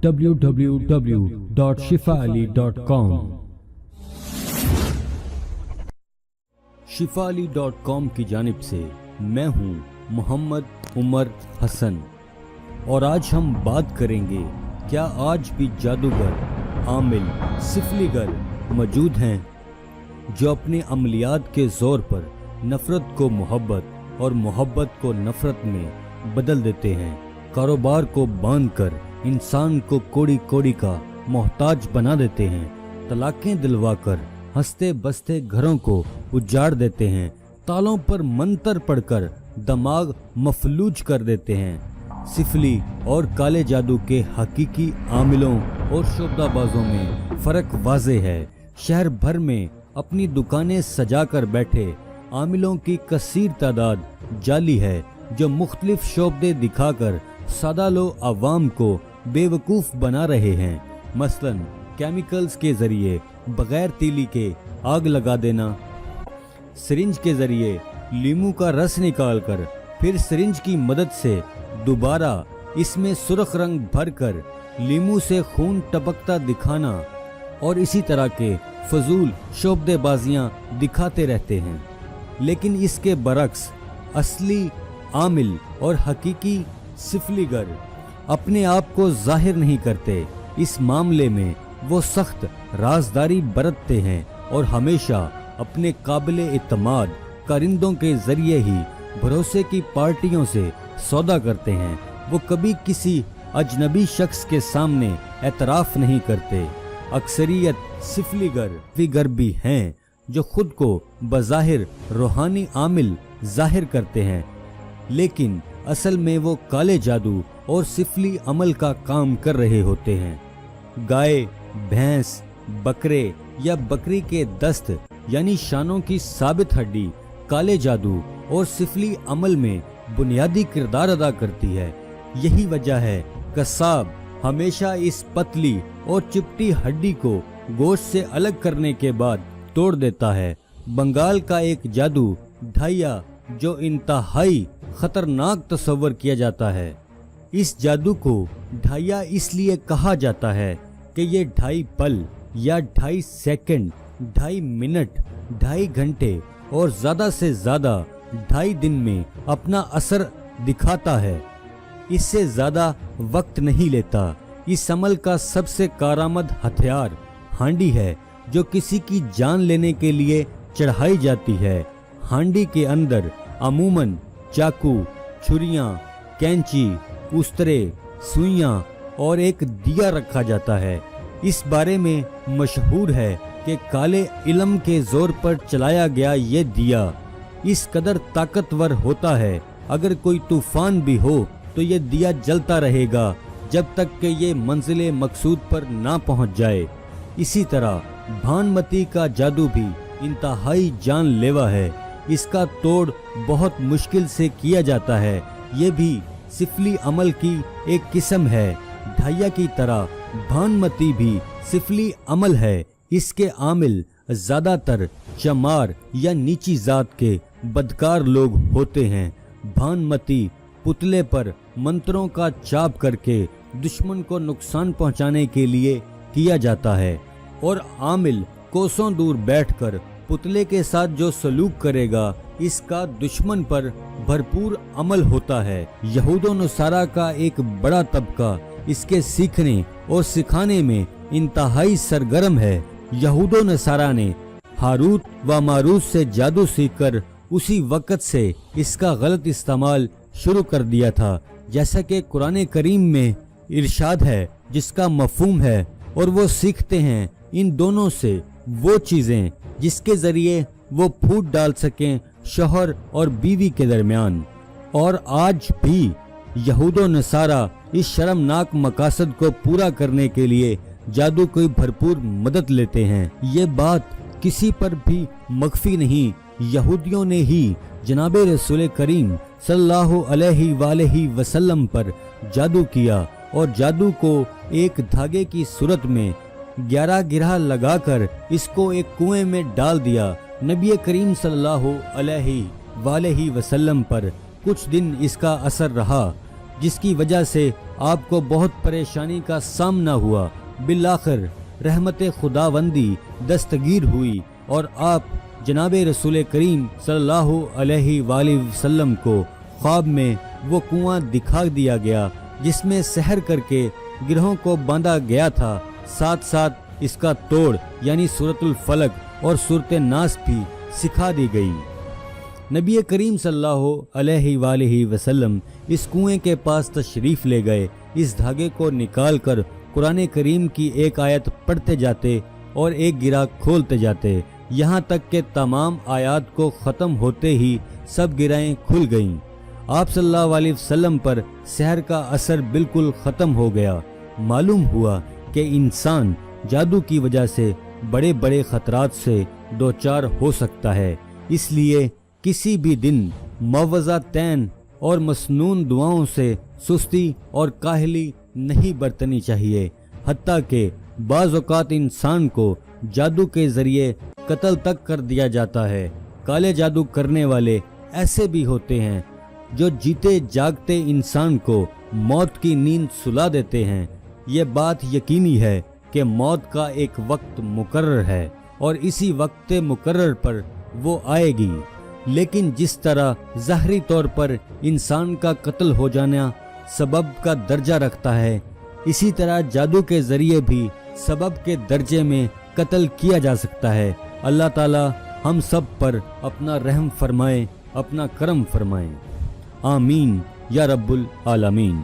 www.shifaali.com। shifaali.com की जानिब से मैं हूं मोहम्मद उमर हसन, और आज हम बात करेंगे क्या आज भी जादूगर, आमिल, सिफलीगर मौजूद हैं जो अपने अमलियात के ज़ोर पर नफ़रत को मोहब्बत और मोहब्बत को नफ़रत में बदल देते हैं, कारोबार को बांध कर इंसान को कोड़ी कोड़ी का मोहताज बना देते हैं, तलाक़ें दिलवा कर हंसते बसते घरों को उजाड़ देते हैं, तालों पर मंतर पढ़कर दिमाग मफलूज कर देते हैं। सिफली और काले जादू के हकीकी आमिलों और शोबदाबाजों में फ़र्क वाज़े है। शहर भर में अपनी दुकानें सजा कर बैठे आमिलों की कसीर तादाद जाली है, जो मुख्तलिफ शोबदे दिखाकर सादा लो अवाम को बेवकूफ़ बना रहे हैं। मसलन केमिकल्स के ज़रिए बग़ैर तीली के आग लगा देना, सिरिंज के ज़रिए लीमू का रस निकालकर फिर सिरिंज की मदद से दोबारा इसमें सुर्ख रंग भरकर लीमू से खून टपकता दिखाना, और इसी तरह के फजूल शोबदेबाजियाँ दिखाते रहते हैं। लेकिन इसके बरक्स असली आमिल और हकीकी सिफलीगर अपने आप को जाहिर नहीं करते। इस मामले में वो सख्त राजदारी बरतते हैं और हमेशा अपने काबिले इत्तमाद कारिंदों के जरिए ही भरोसे की पार्टियों से सौदा करते हैं। वो कभी किसी अजनबी शख्स के सामने एतराफ़ नहीं करते। अक्सरियत सिफलीगर भी हैं जो खुद को बज़ाहिर रूहानी आमिल जाहिर करते हैं, लेकिन असल में वो काले जादू और सिफली अमल का काम कर रहे होते हैं। गाय, भैंस, बकरे या बकरी के दस्त यानी शानों की साबित हड्डी काले जादू और सिफली अमल में बुनियादी किरदार अदा करती है। यही वजह है कसाब हमेशा इस पतली और चिपटी हड्डी को गोश्त से अलग करने के बाद तोड़ देता है। बंगाल का एक जादू ढाइया जो इंतहाई खतरनाक तस्वर किया जाता है। इस जादू को ढाइया इसलिए कहा जाता है कि ये 2.5 पल या 2.5 सेकंड, 2.5 मिनट, 2.5 घंटे और ज़्यादा से ज़्यादा 2.5 दिन में अपना असर दिखाता है। इससे ज़्यादा वक्त नहीं लेता। इस अमल का सबसे कारआमद हथियार हांडी है, जो किसी की जान लेने के लिए चढ़ाई जाती है। हांडी के अंदर अमूमन चाकू, छुरियां, कैंची, उस्तरे, सुइयां और एक दिया रखा जाता है। इस बारे में मशहूर है कि काले इल्म के जोर पर चलाया गया ये दिया इस कदर ताकतवर होता है, अगर कोई तूफान भी हो तो ये दिया जलता रहेगा जब तक कि ये मंजिले मकसूद पर ना पहुंच जाए। इसी तरह भानमती का जादू भी इंतहाई जानलेवा है। इसका तोड़ बहुत मुश्किल से किया जाता है। ये भी सिफली अमल की एक किस्म है। ढाइया की तरह भानमती भी सिफली अमल है। इसके आमिल ज़्यादातर चमार या नीची जात के बदकार लोग होते हैं। भानमती पुतले पर मंत्रों का चाप करके दुश्मन को नुकसान पहुंचाने के लिए किया जाता है, और आमिल कोसों दूर बैठकर पुतले के साथ जो सलूक करेगा इसका दुश्मन पर भरपूर अमल होता है। यहूदो नसारा का एक बड़ा तबका इसके सीखने और सिखाने में इंतहाई सरगर्म है। यहूदो नसारा ने हारूत व मारूत से जादू सीखकर उसी वक़्त से इसका गलत इस्तेमाल शुरू कर दिया था, जैसा कि कुरान करीम में इरशाद है, जिसका मफहूम है, और वो सीखते हैं इन दोनों से वो चीज़ें जिसके ज़रिए वो फूट डाल सकें शौहर और बीवी के दरमियान। और आज भी यहूदो नसारा इस शर्मनाक मकासद को पूरा करने के लिए जादू की भरपूर मदद लेते हैं। ये बात किसी पर भी मख्फी नहीं। यहूदियों ने ही जनाब रसूल करीम सल्लल्लाहु अलैहि वसल्लम पर जादू किया, और जादू को एक धागे की सूरत में 11 गिरह लगाकर इसको एक कुएं में डाल दिया। नबी करीम सल्लल्लाहु अलैहि वसल्लम पर कुछ दिन इसका असर रहा। جس کی وجہ سے آپ کو بہت پریشانی کا سامنا ہوا۔ بالآخر رحمت خداوندی دستگیر ہوئی اور آپ جناب رسول کریم صلی اللہ علیہ وآلہ وسلم کو خواب میں وہ کنواں دکھا دیا گیا جس میں سحر کر کے گروہوں کو باندھا گیا تھا، ساتھ ساتھ اس کا توڑ یعنی سورۃ الفلق اور سورۃ ناس بھی سکھا دی گئی۔ نبی کریم صلی اللہ علیہ وآلہ وسلم اس کنویں کے پاس تشریف لے گئے، اس دھاگے کو نکال کر قرآن کریم کی ایک آیت پڑھتے جاتے اور ایک گرہ کھولتے جاتے، یہاں تک کہ تمام آیات کو ختم ہوتے ہی سب گرہیں کھل گئیں۔ آپ صلی اللہ علیہ وسلم پر سحر کا اثر بالکل ختم ہو گیا۔ معلوم ہوا کہ انسان جادو کی وجہ سے بڑے بڑے خطرات سے دوچار ہو سکتا ہے، اس لیے کسی بھی دن معوذتین اور مسنون دعاؤں سے سستی اور کاہلی نہیں برتنی چاہیے، حتیٰ کہ بعض اوقات انسان کو جادو کے ذریعے قتل تک کر دیا جاتا ہے۔ کالے جادو کرنے والے ایسے بھی ہوتے ہیں جو جیتے جاگتے انسان کو موت کی نیند سلا دیتے ہیں۔ یہ بات یقینی ہے کہ موت کا ایک وقت مقرر ہے اور اسی وقت مقرر پر وہ آئے گی، لیکن جس طرح ظاہری طور پر انسان کا قتل ہو جانا سبب کا درجہ رکھتا ہے، اسی طرح جادو کے ذریعے بھی سبب کے درجے میں قتل کیا جا سکتا ہے۔ اللہ تعالی ہم سب پر اپنا رحم فرمائے، اپنا کرم فرمائے، آمین یا رب العالمین۔